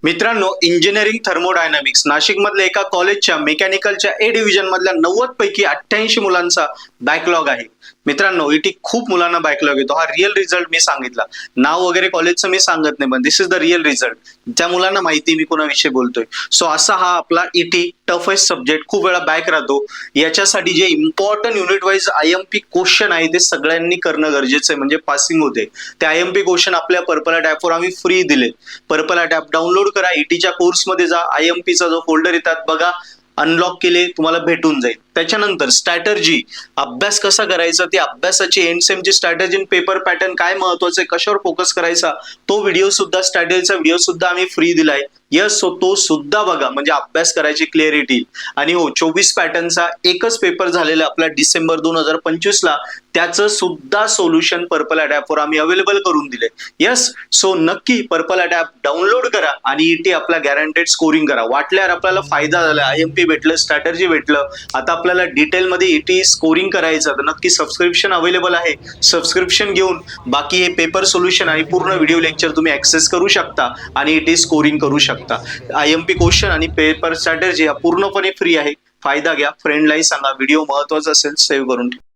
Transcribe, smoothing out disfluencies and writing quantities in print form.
मित्रांनो, engineering thermodynamics Nashik मधल्या एका कॉलेजच्या मेकॅनिकलच्या ए डिव्हिजन मधल्या 90 पैकी 88 मुलांचा बॅकलॉग आहे. मित्रांनो, इथे खूप मुलांना बॅकलॉग येतो. हा रिअल रिझल्ट मी सांगितला. नाव वगैरे कॉलेजचं मी सांगत नाही, पण दिस इज द रिअल रिझल्ट. त्या मुलांना माहिती मी कोणाविषयी बोलतोय. सो असा हा आपला ईटी टफेस्ट सब्जेक्ट खूप वेळा बॅक राहतो. याच्यासाठी जे important unit wise IMP question आहे ते सगळ्यांनी करणं गरजेचं आहे, म्हणजे पासिंग होते. ते आयएमपी क्वेश्चन आपल्या पर्पल ॲट ॲपवर आम्ही फ्री दिले. पर्पल ॲट ॲप डाउनलोड करा, ईटीच्या कोर्समध्ये जा, आयएमपीचा जो फोल्डर येतात बघा, अनलॉक केले तुम्हाला भेटून जाईल. त्याच्यानंतर स्ट्रॅटर्जी, अभ्यास कसा करायचा, ती अभ्यासाची एंड सेमची स्ट्रॅटर्जी, पेपर पॅटर्न काय महत्वाचं आहे, कशावर फोकस करायचा, तो व्हिडिओ सुद्धा, स्ट्रॅटर्जीचा व्हिडिओ सुद्धा आम्ही फ्री दिलाय. यस, सो तो सुद्धा बघा, म्हणजे अभ्यास करायची क्लिअरिटी. आणि हो, 24 पॅटर्नचा एकच पेपर झालेला आपला डिसेंबर 2025 ला, त्याचं सुद्धा सोल्युशन पर्पल ॲट ॲपवर आम्ही अवेलेबल करून दिले. यस, सो नक्की पर्पल ॲट ॲप डाउनलोड करा आणि ईटी आपला गॅरंटेड स्कोरिंग करा. वाटल्यावर आपल्याला फायदा झाला, आयएमपी भेटलं, स्ट्रॅटर्जी भेटलं, आता आपल्याला डिटेलमध्ये ईटी स्कोरिंग करायचं, तर नक्की सबस्क्रिप्शन अवेलेबल आहे. सबस्क्रिप्शन घेऊन बाकी हे पेपर सोल्युशन आणि पूर्ण व्हिडिओ लेक्चर तुम्ही ऍक्सेस करू शकता आणि ईटी स्कोरिंग करू शकता. आयएमपी क्वेश्चन आणि पेपर स्ट्रॅटर्जी हा पूर्णपणे फ्री आहे. फायदा घ्या, फ्रेंडलाही सांगा. व्हिडिओ महत्वाचा असेल सेव्ह करून ठेवा.